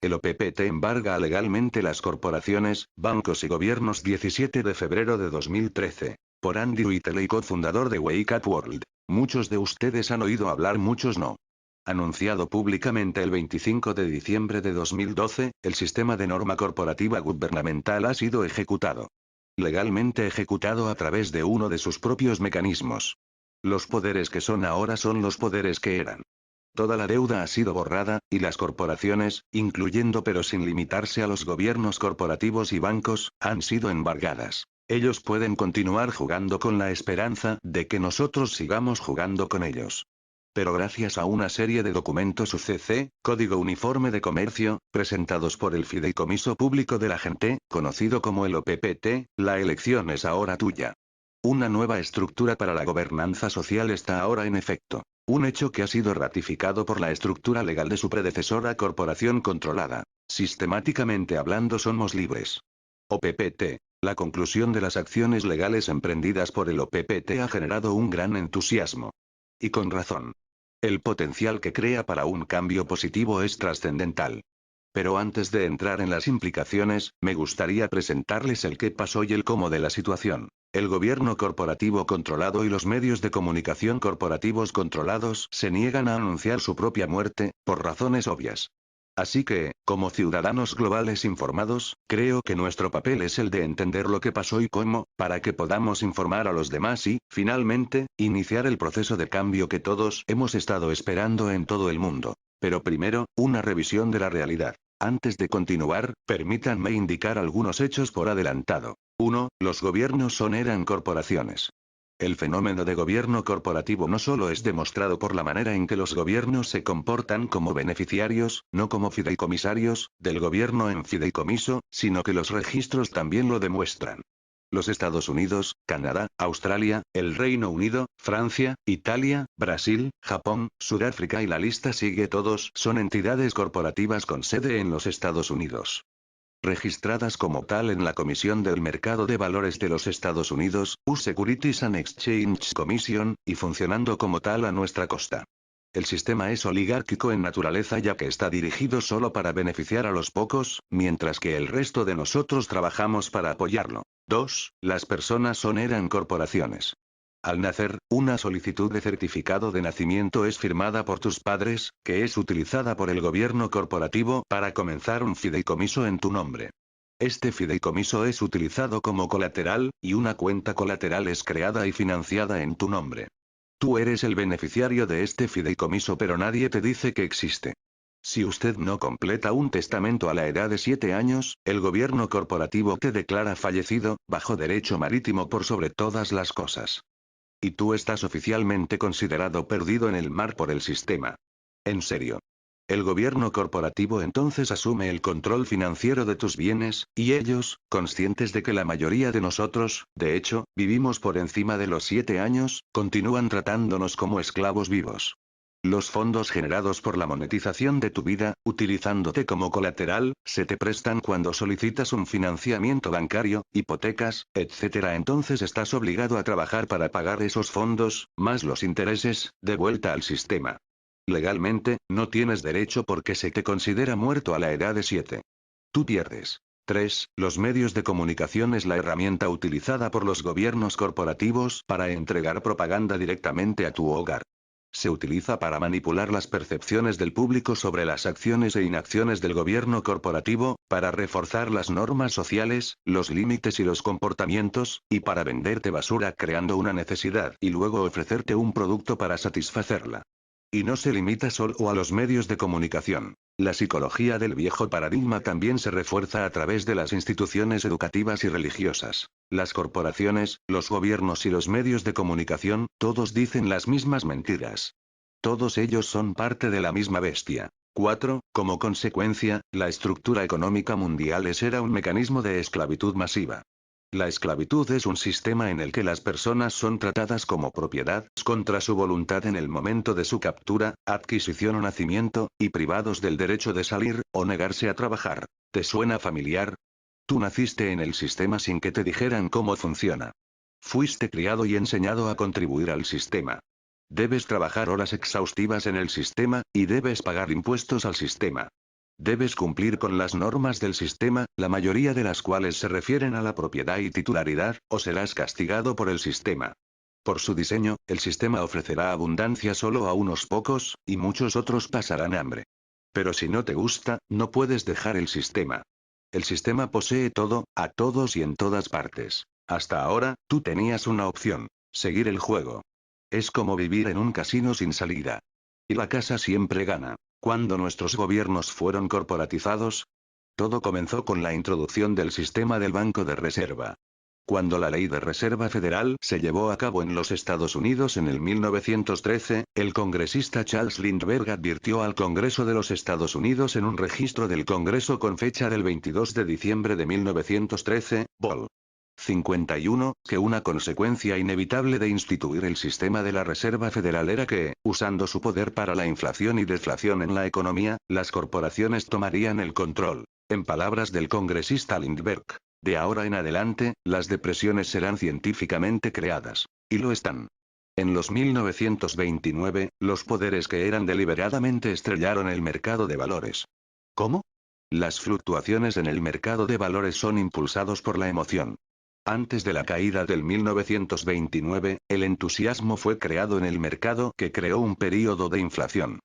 El OPPT embarga legalmente las corporaciones, bancos y gobiernos 17 de febrero de 2013. Por Andy Whiteley, cofundador de Wake Up World. Muchos de ustedes han oído hablar, muchos no. Anunciado públicamente el 25 de diciembre de 2012, el sistema de norma corporativa gubernamental ha sido ejecutado. Legalmente ejecutado a través de uno de sus propios mecanismos. Los poderes que son ahora son los poderes que eran. Toda la deuda ha sido borrada, y las corporaciones, incluyendo pero sin limitarse a los gobiernos corporativos y bancos, han sido embargadas. Ellos pueden continuar jugando con la esperanza de que nosotros sigamos jugando con ellos. Pero gracias a una serie de documentos UCC, Código Uniforme de Comercio, presentados por el Fideicomiso Público de la Gente, conocido como el OPPT, la elección es ahora tuya. Una nueva estructura para la gobernanza social está ahora en efecto. Un hecho que ha sido ratificado por la estructura legal de su predecesora corporación controlada. Sistemáticamente hablando, somos libres. OPPT. La conclusión de las acciones legales emprendidas por el OPPT ha generado un gran entusiasmo. Y con razón. El potencial que crea para un cambio positivo es trascendental. Pero antes de entrar en las implicaciones, me gustaría presentarles el qué pasó y el cómo de la situación. El gobierno corporativo controlado y los medios de comunicación corporativos controlados se niegan a anunciar su propia muerte, por razones obvias. Así que, como ciudadanos globales informados, creo que nuestro papel es el de entender lo que pasó y cómo, para que podamos informar a los demás y, finalmente, iniciar el proceso de cambio que todos hemos estado esperando en todo el mundo. Pero primero, una revisión de la realidad. Antes de continuar, permítanme indicar algunos hechos por adelantado. 1. Los gobiernos eran corporaciones. El fenómeno de gobierno corporativo no solo es demostrado por la manera en que los gobiernos se comportan como beneficiarios, no como fideicomisarios, del gobierno en fideicomiso, sino que los registros también lo demuestran. Los Estados Unidos, Canadá, Australia, el Reino Unido, Francia, Italia, Brasil, Japón, Sudáfrica y la lista sigue, todos son entidades corporativas con sede en los Estados Unidos. Registradas como tal en la Comisión del Mercado de Valores de los Estados Unidos, US Securities and Exchange Commission, y funcionando como tal a nuestra costa. El sistema es oligárquico en naturaleza, ya que está dirigido solo para beneficiar a los pocos, mientras que el resto de nosotros trabajamos para apoyarlo. 2. Las personas eran corporaciones. Al nacer, una solicitud de certificado de nacimiento es firmada por tus padres, que es utilizada por el gobierno corporativo para comenzar un fideicomiso en tu nombre. Este fideicomiso es utilizado como colateral, y una cuenta colateral es creada y financiada en tu nombre. Tú eres el beneficiario de este fideicomiso, pero nadie te dice que existe. Si usted no completa un testamento a la edad de 7 años, el gobierno corporativo te declara fallecido, bajo derecho marítimo por sobre todas las cosas. Y tú estás oficialmente considerado perdido en el mar por el sistema. En serio. El gobierno corporativo entonces asume el control financiero de tus bienes, y ellos, conscientes de que la mayoría de nosotros, de hecho, vivimos por encima de los 7 años, continúan tratándonos como esclavos vivos. Los fondos generados por la monetización de tu vida, utilizándote como colateral, se te prestan cuando solicitas un financiamiento bancario, hipotecas, etc. Entonces estás obligado a trabajar para pagar esos fondos, más los intereses, de vuelta al sistema. Legalmente, no tienes derecho porque se te considera muerto a la edad de 7. Tú pierdes. 3. Los medios de comunicación es la herramienta utilizada por los gobiernos corporativos para entregar propaganda directamente a tu hogar. Se utiliza para manipular las percepciones del público sobre las acciones e inacciones del gobierno corporativo, para reforzar las normas sociales, los límites y los comportamientos, y para venderte basura creando una necesidad y luego ofrecerte un producto para satisfacerla. Y no se limita solo a los medios de comunicación. La psicología del viejo paradigma también se refuerza a través de las instituciones educativas y religiosas. Las corporaciones, los gobiernos y los medios de comunicación, todos dicen las mismas mentiras. Todos ellos son parte de la misma bestia. 4. Como consecuencia, la estructura económica mundial era un mecanismo de esclavitud masiva. La esclavitud es un sistema en el que las personas son tratadas como propiedad, contra su voluntad en el momento de su captura, adquisición o nacimiento, y privados del derecho de salir, o negarse a trabajar. ¿Te suena familiar? Tú naciste en el sistema sin que te dijeran cómo funciona. Fuiste criado y enseñado a contribuir al sistema. Debes trabajar horas exhaustivas en el sistema, y debes pagar impuestos al sistema. Debes cumplir con las normas del sistema, la mayoría de las cuales se refieren a la propiedad y titularidad, o serás castigado por el sistema. Por su diseño, el sistema ofrecerá abundancia solo a unos pocos, y muchos otros pasarán hambre. Pero si no te gusta, no puedes dejar el sistema. El sistema posee todo, a todos y en todas partes. Hasta ahora, tú tenías una opción: seguir el juego. Es como vivir en un casino sin salida. Y la casa siempre gana. Cuando nuestros gobiernos fueron corporatizados, todo comenzó con la introducción del sistema del Banco de Reserva. Cuando la Ley de Reserva Federal se llevó a cabo en los Estados Unidos en el 1913, el congresista Charles Lindbergh advirtió al Congreso de los Estados Unidos en un registro del Congreso con fecha del 22 de diciembre de 1913, Vol. 51, que una consecuencia inevitable de instituir el sistema de la Reserva Federal era que, usando su poder para la inflación y deflación en la economía, las corporaciones tomarían el control. En palabras del congresista Lindbergh, de ahora en adelante, las depresiones serán científicamente creadas. Y lo están. En los 1929, los poderes que eran deliberadamente estrellaron el mercado de valores. ¿Cómo? Las fluctuaciones en el mercado de valores son impulsados por la emoción. Antes de la caída del 1929, el entusiasmo fue creado en el mercado que creó un período de inflación.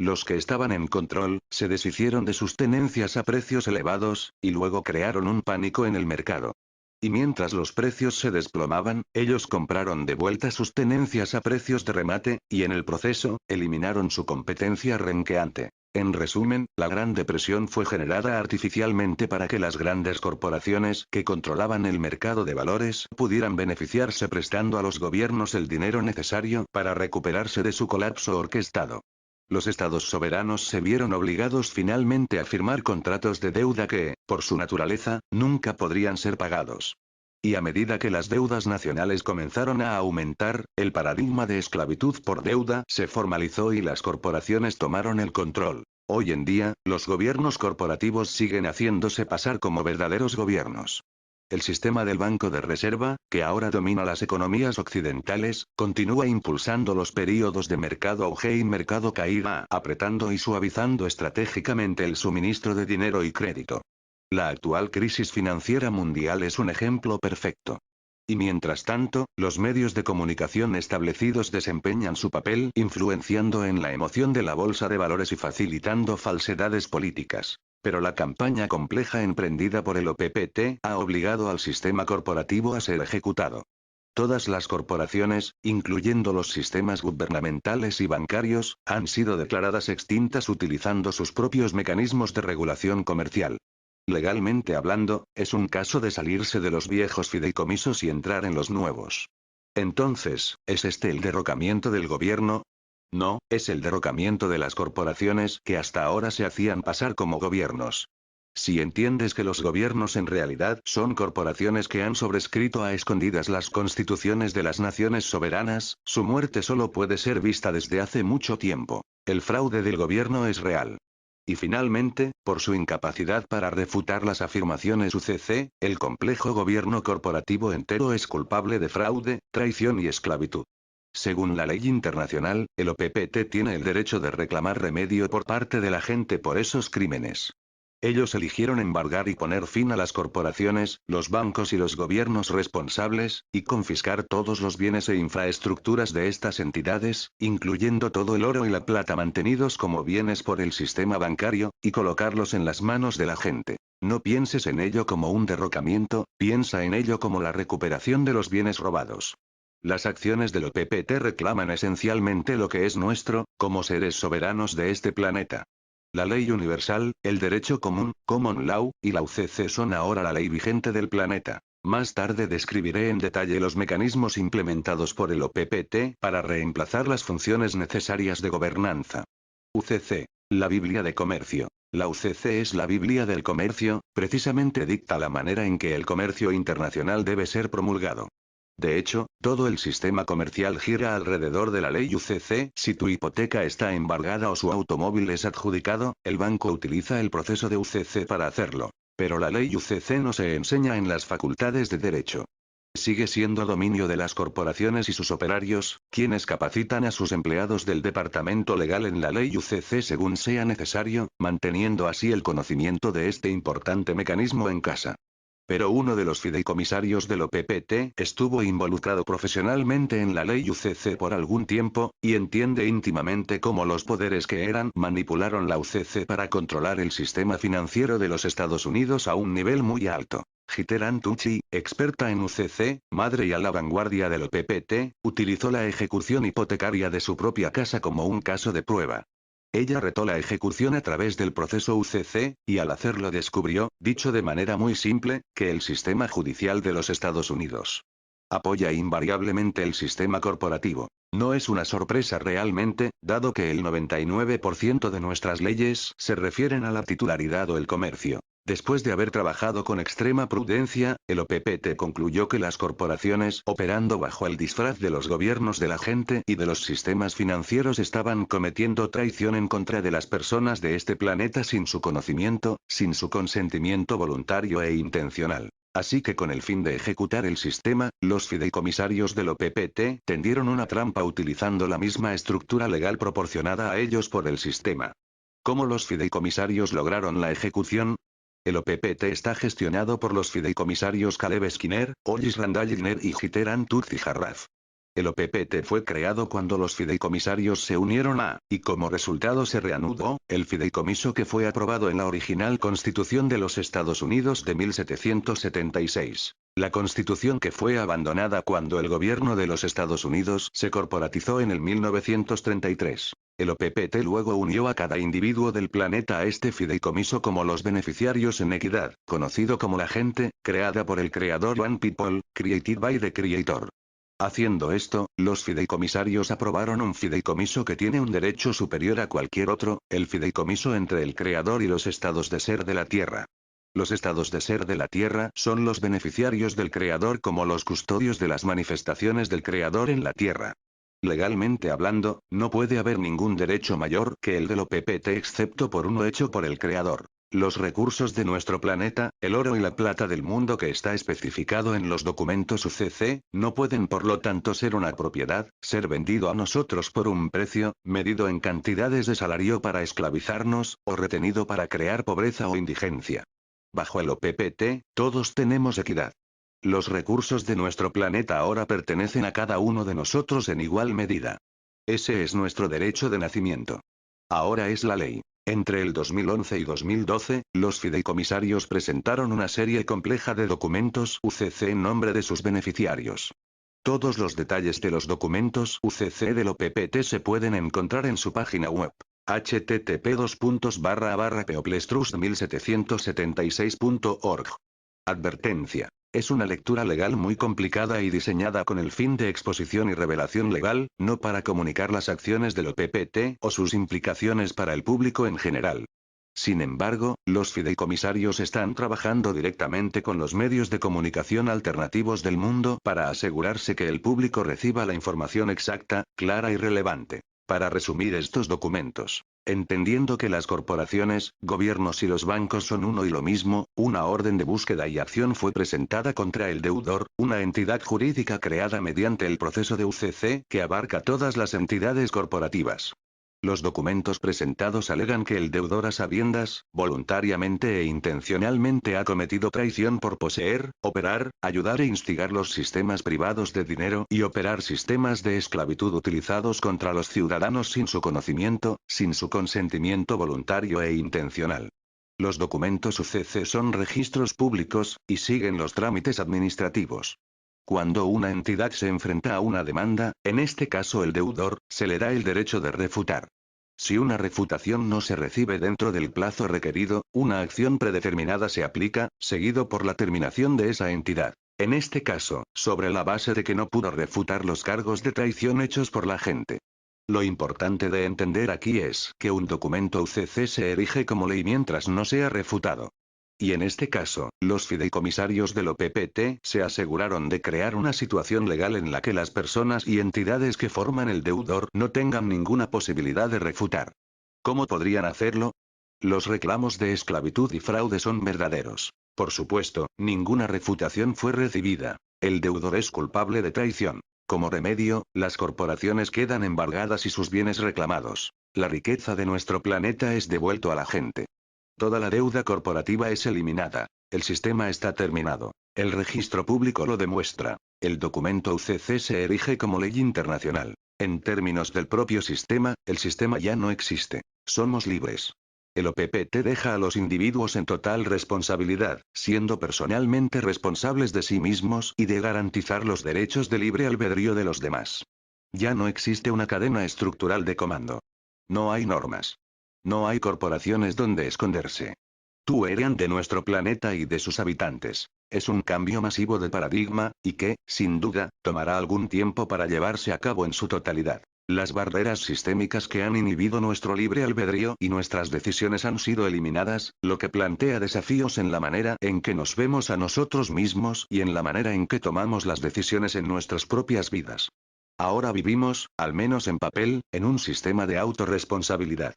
Los que estaban en control, se deshicieron de sus tenencias a precios elevados, y luego crearon un pánico en el mercado. Y mientras los precios se desplomaban, ellos compraron de vuelta sus tenencias a precios de remate, y en el proceso, eliminaron su competencia renqueante. En resumen, la Gran Depresión fue generada artificialmente para que las grandes corporaciones que controlaban el mercado de valores pudieran beneficiarse prestando a los gobiernos el dinero necesario para recuperarse de su colapso orquestado. Los estados soberanos se vieron obligados finalmente a firmar contratos de deuda que, por su naturaleza, nunca podrían ser pagados. Y a medida que las deudas nacionales comenzaron a aumentar, el paradigma de esclavitud por deuda se formalizó y las corporaciones tomaron el control. Hoy en día, los gobiernos corporativos siguen haciéndose pasar como verdaderos gobiernos. El sistema del Banco de Reserva, que ahora domina las economías occidentales, continúa impulsando los períodos de mercado auge y mercado caída, apretando y suavizando estratégicamente el suministro de dinero y crédito. La actual crisis financiera mundial es un ejemplo perfecto. Y mientras tanto, los medios de comunicación establecidos desempeñan su papel influenciando en la emoción de la bolsa de valores y facilitando falsedades políticas. Pero la campaña compleja emprendida por el OPPT ha obligado al sistema corporativo a ser ejecutado. Todas las corporaciones, incluyendo los sistemas gubernamentales y bancarios, han sido declaradas extintas utilizando sus propios mecanismos de regulación comercial. Legalmente hablando, es un caso de salirse de los viejos fideicomisos y entrar en los nuevos. Entonces, ¿es este el derrocamiento del gobierno? No, es el derrocamiento de las corporaciones que hasta ahora se hacían pasar como gobiernos. Si entiendes que los gobiernos en realidad son corporaciones que han sobrescrito a escondidas las constituciones de las naciones soberanas, su muerte solo puede ser vista desde hace mucho tiempo. El fraude del gobierno es real. Y finalmente, por su incapacidad para refutar las afirmaciones UCC, el complejo gobierno corporativo entero es culpable de fraude, traición y esclavitud. Según la ley internacional, el OPPT tiene el derecho de reclamar remedio por parte de la gente por esos crímenes. Ellos eligieron embargar y poner fin a las corporaciones, los bancos y los gobiernos responsables, y confiscar todos los bienes e infraestructuras de estas entidades, incluyendo todo el oro y la plata mantenidos como bienes por el sistema bancario, y colocarlos en las manos de la gente. No pienses en ello como un derrocamiento, piensa en ello como la recuperación de los bienes robados. Las acciones del OPPT reclaman esencialmente lo que es nuestro, como seres soberanos de este planeta. La ley universal, el derecho común, common law, y la UCC son ahora la ley vigente del planeta. Más tarde describiré en detalle los mecanismos implementados por el OPPT para reemplazar las funciones necesarias de gobernanza. UCC. La Biblia de Comercio. La UCC es la Biblia del comercio, precisamente dicta la manera en que el comercio internacional debe ser promulgado. De hecho, todo el sistema comercial gira alrededor de la ley UCC. Si tu hipoteca está embargada o su automóvil es adjudicado, el banco utiliza el proceso de UCC para hacerlo. Pero la ley UCC no se enseña en las facultades de derecho. Sigue siendo dominio de las corporaciones y sus operarios, quienes capacitan a sus empleados del departamento legal en la ley UCC según sea necesario, manteniendo así el conocimiento de este importante mecanismo en casa. Pero uno de los fideicomisarios del OPPT estuvo involucrado profesionalmente en la ley UCC por algún tiempo, y entiende íntimamente cómo los poderes que eran manipularon la UCC para controlar el sistema financiero de los Estados Unidos a un nivel muy alto. Heather Ann Tucci, experta en UCC, madre y a la vanguardia del OPPT, utilizó la ejecución hipotecaria de su propia casa como un caso de prueba. Ella retó la ejecución a través del proceso UCC, y al hacerlo descubrió, dicho de manera muy simple, que el sistema judicial de los Estados Unidos apoya invariablemente el sistema corporativo. No es una sorpresa realmente, dado que el 99% de nuestras leyes se refieren a la titularidad o el comercio. Después de haber trabajado con extrema prudencia, el OPPT concluyó que las corporaciones, operando bajo el disfraz de los gobiernos de la gente y de los sistemas financieros, estaban cometiendo traición en contra de las personas de este planeta sin su conocimiento, sin su consentimiento voluntario e intencional. Así que con el fin de ejecutar el sistema, los fideicomisarios del OPPT tendieron una trampa utilizando la misma estructura legal proporcionada a ellos por el sistema. ¿Cómo los fideicomisarios lograron la ejecución? El OPPT está gestionado por los fideicomisarios Caleb Skinner, Hollis Randall Giner y Heather Ann Tucci Jarraf. El OPPT fue creado cuando los fideicomisarios se unieron y como resultado se reanudó, el fideicomiso que fue aprobado en la original Constitución de los Estados Unidos de 1776. La Constitución que fue abandonada cuando el gobierno de los Estados Unidos se corporatizó en el 1933. El OPPT luego unió a cada individuo del planeta a este fideicomiso como los beneficiarios en equidad, conocido como la gente, creada por el creador One People, created by the Creator. Haciendo esto, los fideicomisarios aprobaron un fideicomiso que tiene un derecho superior a cualquier otro, el fideicomiso entre el Creador y los estados de ser de la Tierra. Los estados de ser de la Tierra son los beneficiarios del Creador como los custodios de las manifestaciones del Creador en la Tierra. Legalmente hablando, no puede haber ningún derecho mayor que el del OPPT excepto por uno hecho por el Creador. Los recursos de nuestro planeta, el oro y la plata del mundo que está especificado en los documentos UCC, no pueden por lo tanto ser una propiedad, ser vendido a nosotros por un precio, medido en cantidades de salario para esclavizarnos, o retenido para crear pobreza o indigencia. Bajo el OPPT, todos tenemos equidad. Los recursos de nuestro planeta ahora pertenecen a cada uno de nosotros en igual medida. Ese es nuestro derecho de nacimiento. Ahora es la ley. Entre el 2011 y 2012, los fideicomisarios presentaron una serie compleja de documentos UCC en nombre de sus beneficiarios. Todos los detalles de los documentos UCC del OPPT se pueden encontrar en su página web. http://peoplestrust1776.org. Advertencia. Es una lectura legal muy complicada y diseñada con el fin de exposición y revelación legal, no para comunicar las acciones del OPPT o sus implicaciones para el público en general. Sin embargo, los fideicomisarios están trabajando directamente con los medios de comunicación alternativos del mundo para asegurarse que el público reciba la información exacta, clara y relevante. Para resumir estos documentos, entendiendo que las corporaciones, gobiernos y los bancos son uno y lo mismo, una orden de búsqueda y acción fue presentada contra el deudor, una entidad jurídica creada mediante el proceso de UCC que abarca todas las entidades corporativas. Los documentos presentados alegan que el deudor a sabiendas, voluntariamente e intencionalmente ha cometido traición por poseer, operar, ayudar e instigar los sistemas privados de dinero y operar sistemas de esclavitud utilizados contra los ciudadanos sin su conocimiento, sin su consentimiento voluntario e intencional. Los documentos UCC son registros públicos, y siguen los trámites administrativos. Cuando una entidad se enfrenta a una demanda, en este caso el deudor, se le da el derecho de refutar. Si una refutación no se recibe dentro del plazo requerido, una acción predeterminada se aplica, seguido por la terminación de esa entidad. En este caso, sobre la base de que no pudo refutar los cargos de traición hechos por la gente. Lo importante de entender aquí es que un documento UCC se erige como ley mientras no sea refutado. Y en este caso, los fideicomisarios del OPPT se aseguraron de crear una situación legal en la que las personas y entidades que forman el deudor no tengan ninguna posibilidad de refutar. ¿Cómo podrían hacerlo? Los reclamos de esclavitud y fraude son verdaderos. Por supuesto, ninguna refutación fue recibida. El deudor es culpable de traición. Como remedio, las corporaciones quedan embargadas y sus bienes reclamados. La riqueza de nuestro planeta es devuelto a la gente. Toda la deuda corporativa es eliminada. El sistema está terminado. El registro público lo demuestra. El documento UCC se erige como ley internacional. En términos del propio sistema, el sistema ya no existe. Somos libres. El OPPT deja a los individuos en total responsabilidad, siendo personalmente responsables de sí mismos y de garantizar los derechos de libre albedrío de los demás. Ya no existe una cadena estructural de comando. No hay normas. No hay corporaciones donde esconderse. Tú eres de nuestro planeta y de sus habitantes. Es un cambio masivo de paradigma, y que, sin duda, tomará algún tiempo para llevarse a cabo en su totalidad. Las barreras sistémicas que han inhibido nuestro libre albedrío y nuestras decisiones han sido eliminadas, lo que plantea desafíos en la manera en que nos vemos a nosotros mismos y en la manera en que tomamos las decisiones en nuestras propias vidas. Ahora vivimos, al menos en papel, en un sistema de autorresponsabilidad.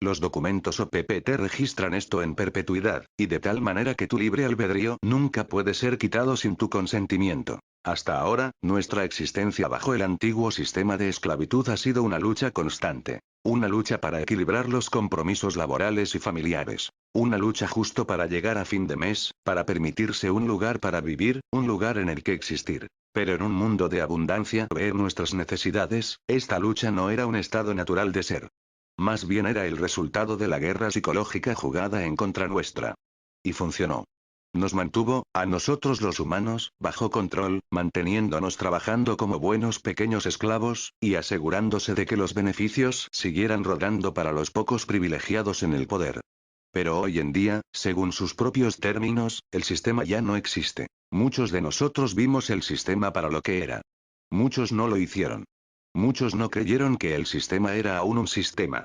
Los documentos OPPT registran esto en perpetuidad, y de tal manera que tu libre albedrío nunca puede ser quitado sin tu consentimiento. Hasta ahora, nuestra existencia bajo el antiguo sistema de esclavitud ha sido una lucha constante. Una lucha para equilibrar los compromisos laborales y familiares. Una lucha justo para llegar a fin de mes, para permitirse un lugar para vivir, un lugar en el que existir. Pero en un mundo de abundancia, ver nuestras necesidades, esta lucha no era un estado natural de ser. Más bien era el resultado de la guerra psicológica jugada en contra nuestra. Y funcionó. Nos mantuvo, a nosotros los humanos, bajo control, manteniéndonos trabajando como buenos pequeños esclavos, y asegurándose de que los beneficios siguieran rodando para los pocos privilegiados en el poder. Pero hoy en día, según sus propios términos, el sistema ya no existe. Muchos de nosotros vimos el sistema para lo que era. Muchos no lo hicieron. Muchos no creyeron que el sistema era aún un sistema.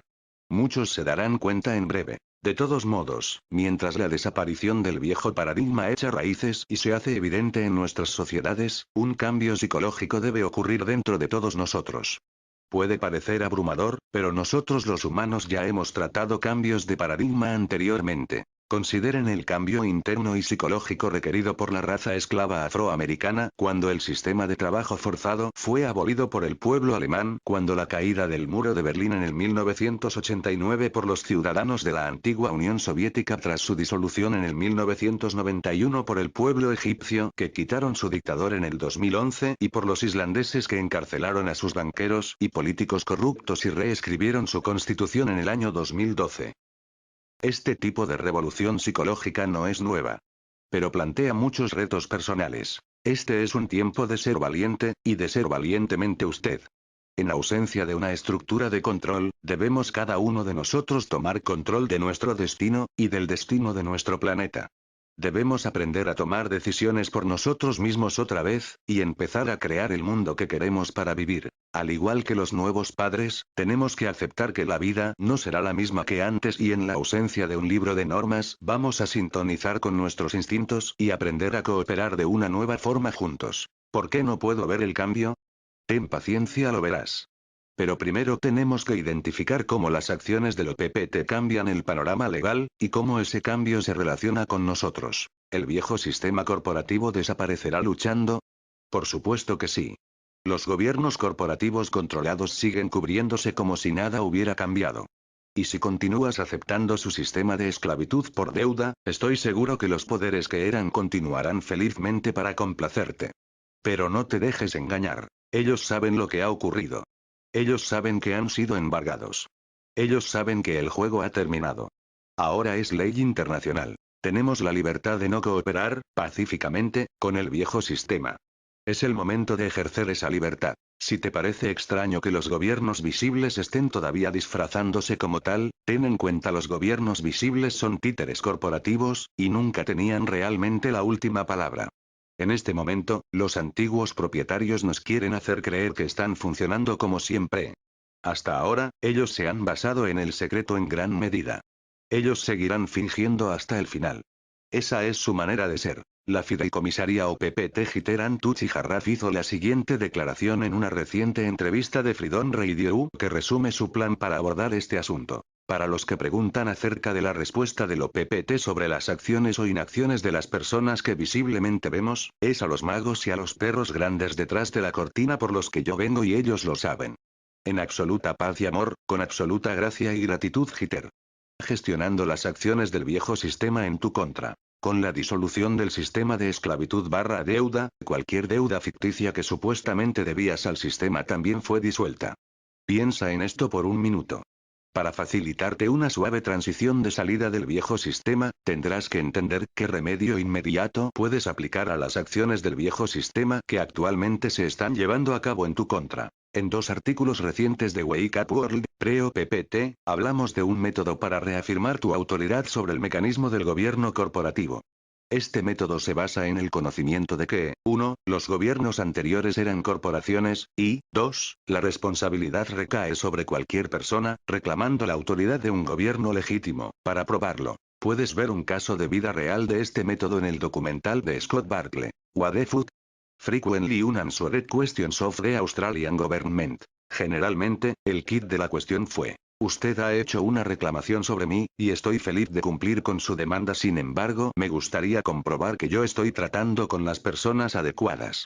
Muchos se darán cuenta en breve. De todos modos, mientras la desaparición del viejo paradigma echa raíces y se hace evidente en nuestras sociedades, un cambio psicológico debe ocurrir dentro de todos nosotros. Puede parecer abrumador, pero nosotros los humanos ya hemos tratado cambios de paradigma anteriormente. Consideren el cambio interno y psicológico requerido por la raza esclava afroamericana cuando el sistema de trabajo forzado fue abolido por el pueblo alemán, cuando la caída del muro de Berlín en el 1989 por los ciudadanos de la antigua Unión Soviética tras su disolución en el 1991 por el pueblo egipcio que quitaron su dictador en el 2011 y por los islandeses que encarcelaron a sus banqueros y políticos corruptos y reescribieron su constitución en el año 2012. Este tipo de revolución psicológica no es nueva. Pero plantea muchos retos personales. Este es un tiempo de ser valiente, y de ser valientemente usted. En ausencia de una estructura de control, debemos cada uno de nosotros tomar control de nuestro destino, y del destino de nuestro planeta. Debemos aprender a tomar decisiones por nosotros mismos otra vez, y empezar a crear el mundo que queremos para vivir. Al igual que los nuevos padres, tenemos que aceptar que la vida no será la misma que antes y en la ausencia de un libro de normas, vamos a sintonizar con nuestros instintos y aprender a cooperar de una nueva forma juntos. ¿Por qué no puedo ver el cambio? Ten paciencia, lo verás. Pero primero tenemos que identificar cómo las acciones del OPPT cambian el panorama legal, y cómo ese cambio se relaciona con nosotros. ¿El viejo sistema corporativo desaparecerá luchando? Por supuesto que sí. Los gobiernos corporativos controlados siguen cubriéndose como si nada hubiera cambiado. Y si continúas aceptando su sistema de esclavitud por deuda, estoy seguro que los poderes que eran continuarán felizmente para complacerte. Pero no te dejes engañar. Ellos saben lo que ha ocurrido. Ellos saben que han sido embargados. Ellos saben que el juego ha terminado. Ahora es ley internacional. Tenemos la libertad de no cooperar, pacíficamente, con el viejo sistema. Es el momento de ejercer esa libertad. Si te parece extraño que los gobiernos visibles estén todavía disfrazándose como tal, ten en cuenta los gobiernos visibles son títeres corporativos, y nunca tenían realmente la última palabra. En este momento, los antiguos propietarios nos quieren hacer creer que están funcionando como siempre. Hasta ahora, ellos se han basado en el secreto en gran medida. Ellos seguirán fingiendo hasta el final. Esa es su manera de ser. La fideicomisaria OPPT Giteran Tucci Jarraf hizo la siguiente declaración en una reciente entrevista de Freedom Radio que resume su plan para abordar este asunto. Para los que preguntan acerca de la respuesta del OPPT sobre las acciones o inacciones de las personas que visiblemente vemos, es a los magos y a los perros grandes detrás de la cortina por los que yo vengo y ellos lo saben. En absoluta paz y amor, con absoluta gracia y gratitud Jitter. Gestionando las acciones del viejo sistema en tu contra. Con la disolución del sistema de esclavitud / deuda, cualquier deuda ficticia que supuestamente debías al sistema también fue disuelta. Piensa en esto por un minuto. Para facilitarte una suave transición de salida del viejo sistema, tendrás que entender qué remedio inmediato puedes aplicar a las acciones del viejo sistema que actualmente se están llevando a cabo en tu contra. En 2 artículos recientes de Wake Up World, pre-OPPT, hablamos de un método para reafirmar tu autoridad sobre el mecanismo del gobierno corporativo. Este método se basa en el conocimiento de que, 1, los gobiernos anteriores eran corporaciones, y, 2, la responsabilidad recae sobre cualquier persona, reclamando la autoridad de un gobierno legítimo. Para probarlo, puedes ver un caso de vida real de este método en el documental de Scott Barkley, What the Fuck? Frequently Unanswered Questions of the Australian Government. Generalmente, el kit de la cuestión fue: usted ha hecho una reclamación sobre mí, y estoy feliz de cumplir con su demanda, sin embargo, me gustaría comprobar que yo estoy tratando con las personas adecuadas.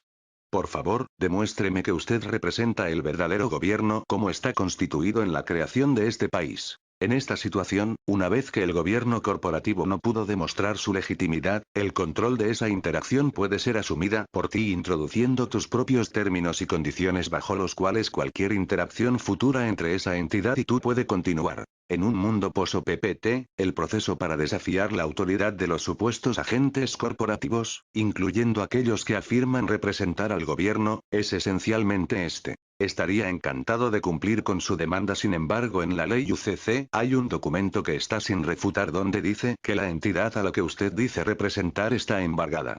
Por favor, demuéstreme que usted representa el verdadero gobierno como está constituido en la creación de este país. En esta situación, una vez que el gobierno corporativo no pudo demostrar su legitimidad, el control de esa interacción puede ser asumida por ti introduciendo tus propios términos y condiciones bajo los cuales cualquier interacción futura entre esa entidad y tú puede continuar. En un mundo post-OPPT, el proceso para desafiar la autoridad de los supuestos agentes corporativos, incluyendo aquellos que afirman representar al gobierno, es esencialmente este. Estaría encantado de cumplir con su demanda, sin embargo en la ley UCC hay un documento que está sin refutar donde dice que la entidad a la que usted dice representar está embargada.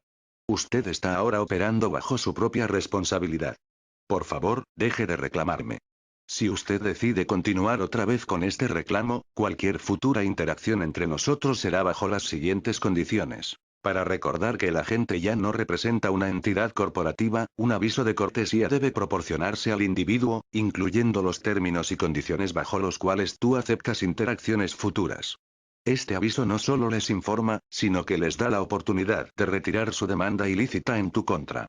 Usted está ahora operando bajo su propia responsabilidad. Por favor, deje de reclamarme. Si usted decide continuar otra vez con este reclamo, cualquier futura interacción entre nosotros será bajo las siguientes condiciones. Para recordar que el agente ya no representa una entidad corporativa, un aviso de cortesía debe proporcionarse al individuo, incluyendo los términos y condiciones bajo los cuales tú aceptas interacciones futuras. Este aviso no solo les informa, sino que les da la oportunidad de retirar su demanda ilícita en tu contra.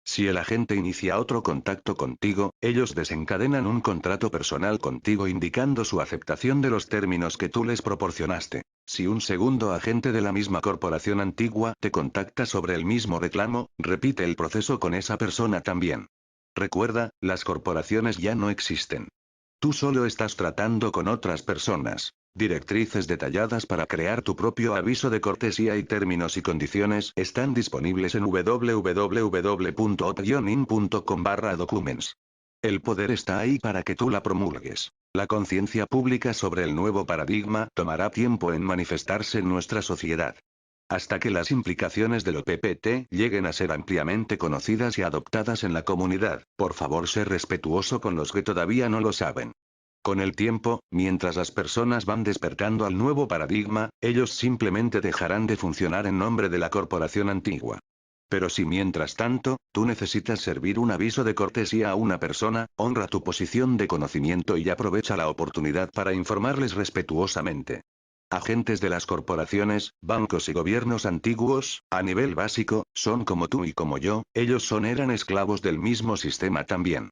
Si el agente inicia otro contacto contigo, ellos desencadenan un contrato personal contigo indicando su aceptación de los términos que tú les proporcionaste. Si un segundo agente de la misma corporación antigua te contacta sobre el mismo reclamo, repite el proceso con esa persona también. Recuerda, las corporaciones ya no existen. Tú solo estás tratando con otras personas. Directrices detalladas para crear tu propio aviso de cortesía y términos y condiciones están disponibles en www.op-in.com/documents. El poder está ahí para que tú la promulgues. La conciencia pública sobre el nuevo paradigma tomará tiempo en manifestarse en nuestra sociedad. Hasta que las implicaciones del OPPT lleguen a ser ampliamente conocidas y adoptadas en la comunidad, por favor sé respetuoso con los que todavía no lo saben. Con el tiempo, mientras las personas van despertando al nuevo paradigma, ellos simplemente dejarán de funcionar en nombre de la corporación antigua. Pero si mientras tanto, tú necesitas servir un aviso de cortesía a una persona, honra tu posición de conocimiento y aprovecha la oportunidad para informarles respetuosamente. Agentes de las corporaciones, bancos y gobiernos antiguos, a nivel básico, son como tú y como yo, ellos eran esclavos del mismo sistema también.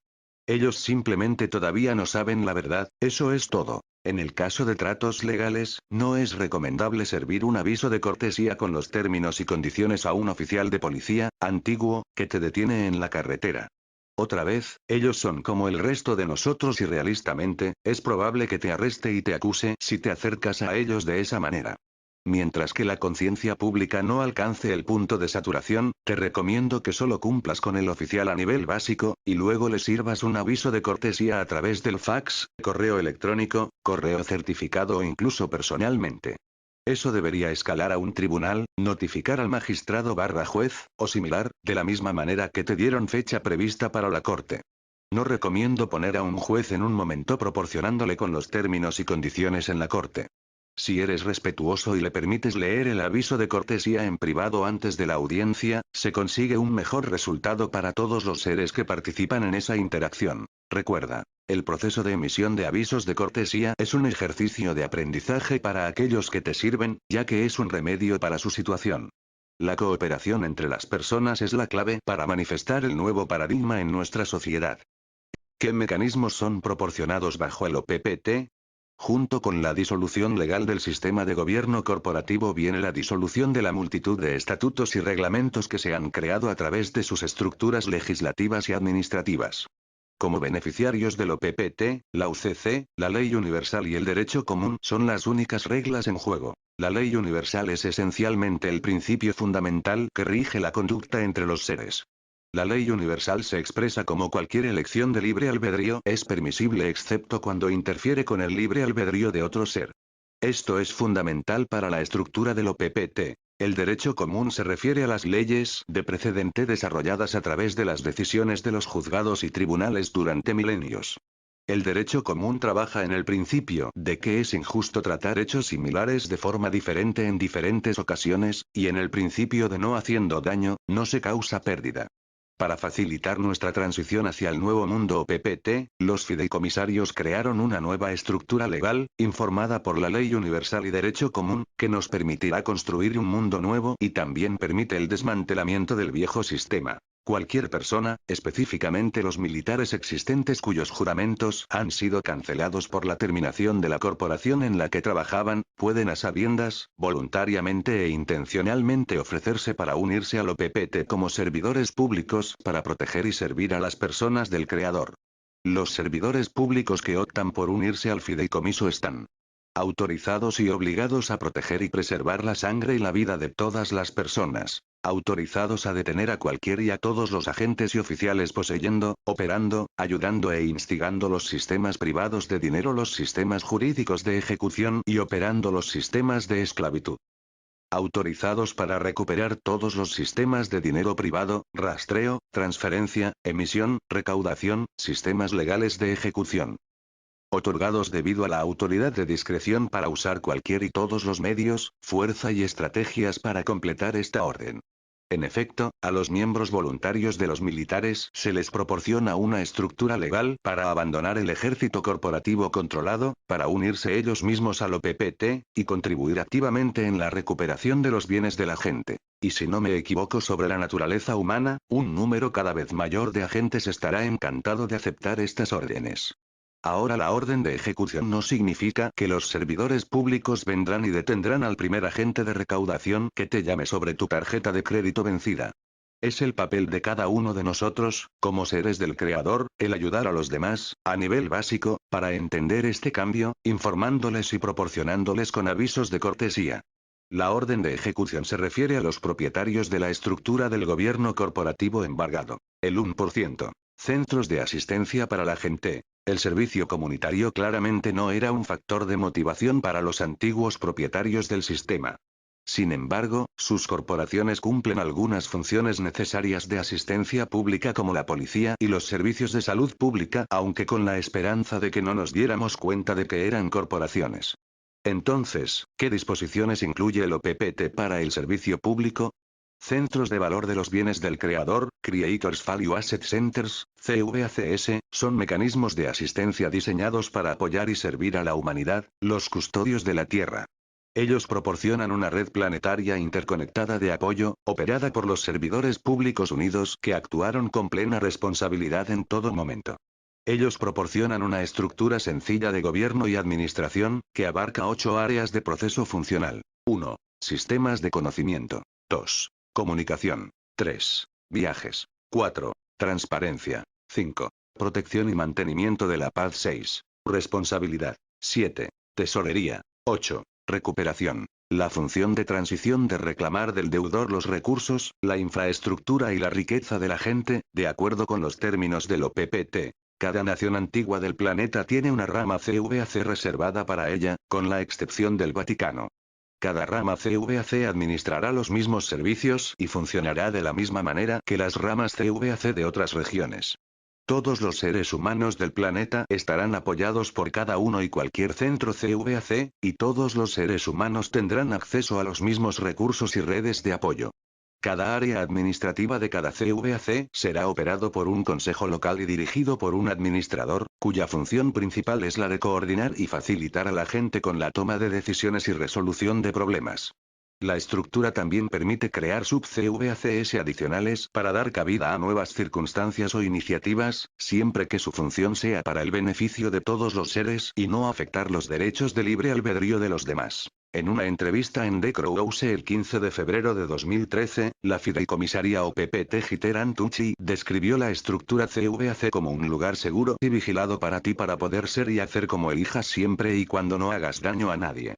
Ellos simplemente todavía no saben la verdad, eso es todo. En el caso de tratos legales, no es recomendable servir un aviso de cortesía con los términos y condiciones a un oficial de policía, antiguo, que te detiene en la carretera. Otra vez, ellos son como el resto de nosotros y realistamente, es probable que te arreste y te acuse si te acercas a ellos de esa manera. Mientras que la conciencia pública no alcance el punto de saturación, te recomiendo que solo cumplas con el oficial a nivel básico, y luego le sirvas un aviso de cortesía a través del fax, correo electrónico, correo certificado o incluso personalmente. Eso debería escalar a un tribunal, notificar al magistrado/juez, o similar, de la misma manera que te dieron fecha prevista para la corte. No recomiendo poner a un juez en un momento proporcionándole con los términos y condiciones en la corte. Si eres respetuoso y le permites leer el aviso de cortesía en privado antes de la audiencia, se consigue un mejor resultado para todos los seres que participan en esa interacción. Recuerda, el proceso de emisión de avisos de cortesía es un ejercicio de aprendizaje para aquellos que te sirven, ya que es un remedio para su situación. La cooperación entre las personas es la clave para manifestar el nuevo paradigma en nuestra sociedad. ¿Qué mecanismos son proporcionados bajo el OPPT? Junto con la disolución legal del sistema de gobierno corporativo viene la disolución de la multitud de estatutos y reglamentos que se han creado a través de sus estructuras legislativas y administrativas. Como beneficiarios del OPPT, la UCC, la ley universal y el derecho común son las únicas reglas en juego. La ley universal es esencialmente el principio fundamental que rige la conducta entre los seres. La ley universal se expresa como cualquier elección de libre albedrío es permisible excepto cuando interfiere con el libre albedrío de otro ser. Esto es fundamental para la estructura del OPPT. El derecho común se refiere a las leyes de precedente desarrolladas a través de las decisiones de los juzgados y tribunales durante milenios. El derecho común trabaja en el principio de que es injusto tratar hechos similares de forma diferente en diferentes ocasiones, y en el principio de no haciendo daño, no se causa pérdida. Para facilitar nuestra transición hacia el nuevo mundo OPPT, los fideicomisarios crearon una nueva estructura legal, informada por la Ley Universal y Derecho Común, que nos permitirá construir un mundo nuevo y también permite el desmantelamiento del viejo sistema. Cualquier persona, específicamente los militares existentes cuyos juramentos han sido cancelados por la terminación de la corporación en la que trabajaban, pueden a sabiendas, voluntariamente e intencionalmente ofrecerse para unirse al OPPT como servidores públicos para proteger y servir a las personas del Creador. Los servidores públicos que optan por unirse al fideicomiso están autorizados y obligados a proteger y preservar la sangre y la vida de todas las personas. Autorizados a detener a cualquier y a todos los agentes y oficiales poseyendo, operando, ayudando e instigando los sistemas privados de dinero, los sistemas jurídicos de ejecución y operando los sistemas de esclavitud. Autorizados para recuperar todos los sistemas de dinero privado, rastreo, transferencia, emisión, recaudación, sistemas legales de ejecución. Otorgados debido a la autoridad de discreción para usar cualquier y todos los medios, fuerza y estrategias para completar esta orden. En efecto, a los miembros voluntarios de los militares se les proporciona una estructura legal para abandonar el ejército corporativo controlado, para unirse ellos mismos al OPPT, y contribuir activamente en la recuperación de los bienes de la gente. Y si no me equivoco sobre la naturaleza humana, un número cada vez mayor de agentes estará encantado de aceptar estas órdenes. Ahora la orden de ejecución no significa que los servidores públicos vendrán y detendrán al primer agente de recaudación que te llame sobre tu tarjeta de crédito vencida. Es el papel de cada uno de nosotros, como seres del Creador, el ayudar a los demás, a nivel básico, para entender este cambio, informándoles y proporcionándoles con avisos de cortesía. La orden de ejecución se refiere a los propietarios de la estructura del gobierno corporativo embargado. El 1%. Centros de asistencia para la gente. El servicio comunitario claramente no era un factor de motivación para los antiguos propietarios del sistema. Sin embargo, sus corporaciones cumplen algunas funciones necesarias de asistencia pública como la policía y los servicios de salud pública, aunque con la esperanza de que no nos diéramos cuenta de que eran corporaciones. Entonces, ¿qué disposiciones incluye el OPPT para el servicio público? Centros de valor de los bienes del creador, Creators Value Asset Centers, CVACS, son mecanismos de asistencia diseñados para apoyar y servir a la humanidad, los custodios de la Tierra. Ellos proporcionan una red planetaria interconectada de apoyo, operada por los servidores públicos unidos que actuaron con plena responsabilidad en todo momento. Ellos proporcionan una estructura sencilla de gobierno y administración, que abarca 8 áreas de proceso funcional. 1. Sistemas de conocimiento. 2. Comunicación. 3. Viajes. 4. Transparencia. 5. Protección y mantenimiento de la paz. 6. Responsabilidad. 7. Tesorería. 8. Recuperación. La función de transición de reclamar del deudor los recursos, la infraestructura y la riqueza de la gente, de acuerdo con los términos del OPPT. Cada nación antigua del planeta tiene una rama CVAC reservada para ella, con la excepción del Vaticano. Cada rama CVAC administrará los mismos servicios y funcionará de la misma manera que las ramas CVAC de otras regiones. Todos los seres humanos del planeta estarán apoyados por cada uno y cualquier centro CVAC, y todos los seres humanos tendrán acceso a los mismos recursos y redes de apoyo. Cada área administrativa de cada CVAC será operado por un consejo local y dirigido por un administrador, cuya función principal es la de coordinar y facilitar a la gente con la toma de decisiones y resolución de problemas. La estructura también permite crear sub-CVACs adicionales para dar cabida a nuevas circunstancias o iniciativas, siempre que su función sea para el beneficio de todos los seres y no afectar los derechos de libre albedrío de los demás. En una entrevista en The Crows el 15 de febrero de 2013, la fideicomisaria OPPT Giteran Tucci describió la estructura CVAC como un lugar seguro y vigilado para ti para poder ser y hacer como elijas siempre y cuando no hagas daño a nadie.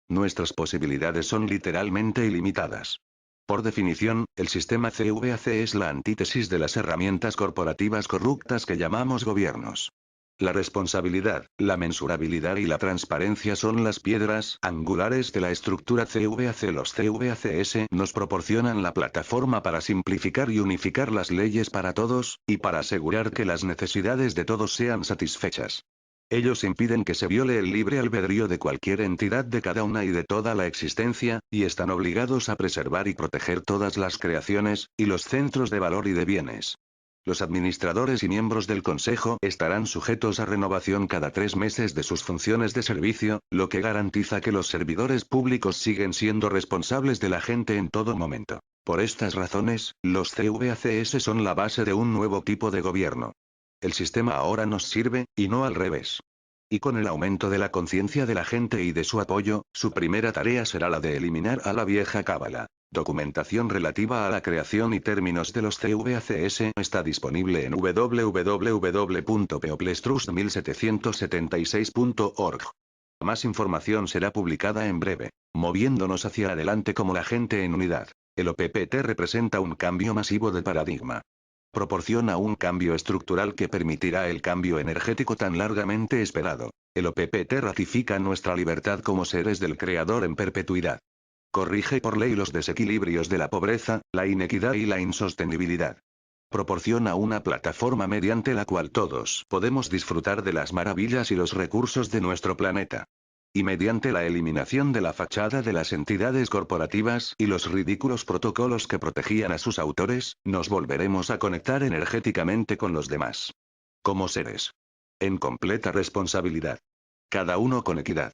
Nuestras posibilidades son literalmente ilimitadas. Por definición, el sistema CVAC es la antítesis de las herramientas corporativas corruptas que llamamos gobiernos. La responsabilidad, la mensurabilidad y la transparencia son las piedras angulares de la estructura CVAC. Los CVACs nos proporcionan la plataforma para simplificar y unificar las leyes para todos, y para asegurar que las necesidades de todos sean satisfechas. Ellos impiden que se viole el libre albedrío de cualquier entidad de cada una y de toda la existencia, y están obligados a preservar y proteger todas las creaciones, y los centros de valor y de bienes. Los administradores y miembros del Consejo estarán sujetos a renovación cada 3 meses de sus funciones de servicio, lo que garantiza que los servidores públicos siguen siendo responsables de la gente en todo momento. Por estas razones, los CVACs son la base de un nuevo tipo de gobierno. El sistema ahora nos sirve, y no al revés. Y con el aumento de la conciencia de la gente y de su apoyo, su primera tarea será la de eliminar a la vieja cábala. Documentación relativa a la creación y términos de los CVACs está disponible en www.peoplestrust1776.org. Más información será publicada en breve. Moviéndonos hacia adelante como la gente en unidad. El OPPT representa un cambio masivo de paradigma. Proporciona un cambio estructural que permitirá el cambio energético tan largamente esperado. El OPPT ratifica nuestra libertad como seres del Creador en perpetuidad. Corrige por ley los desequilibrios de la pobreza, la inequidad y la insostenibilidad. Proporciona una plataforma mediante la cual todos podemos disfrutar de las maravillas y los recursos de nuestro planeta. Y mediante la eliminación de la fachada de las entidades corporativas y los ridículos protocolos que protegían a sus autores, nos volveremos a conectar energéticamente con los demás. Como seres. En completa responsabilidad. Cada uno con equidad.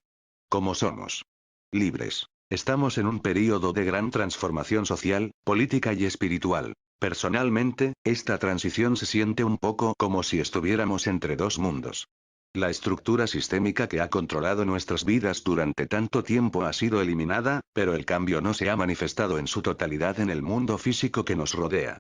Como somos. Libres. Estamos en un período de gran transformación social, política y espiritual. Personalmente, esta transición se siente un poco como si estuviéramos entre dos mundos. La estructura sistémica que ha controlado nuestras vidas durante tanto tiempo ha sido eliminada, pero el cambio no se ha manifestado en su totalidad en el mundo físico que nos rodea.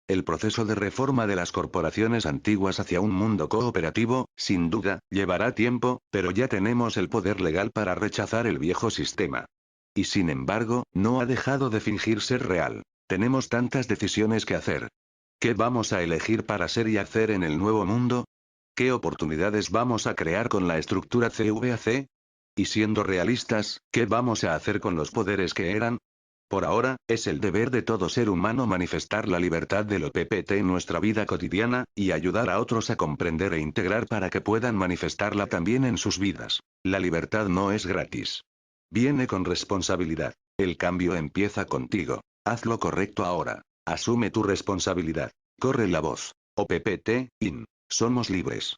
El proceso de reforma de las corporaciones antiguas hacia un mundo cooperativo, sin duda, llevará tiempo, pero ya tenemos el poder legal para rechazar el viejo sistema. Y sin embargo, no ha dejado de fingir ser real. Tenemos tantas decisiones que hacer. ¿Qué vamos a elegir para ser y hacer en el nuevo mundo? ¿Qué oportunidades vamos a crear con la estructura CVAC? Y siendo realistas, ¿qué vamos a hacer con los poderes que eran? Por ahora, es el deber de todo ser humano manifestar la libertad del OPPT en nuestra vida cotidiana, y ayudar a otros a comprender e integrar para que puedan manifestarla también en sus vidas. La libertad no es gratis. Viene con responsabilidad. El cambio empieza contigo. Haz lo correcto ahora. Asume tu responsabilidad. Corre la voz. OPPT, IN. Somos libres.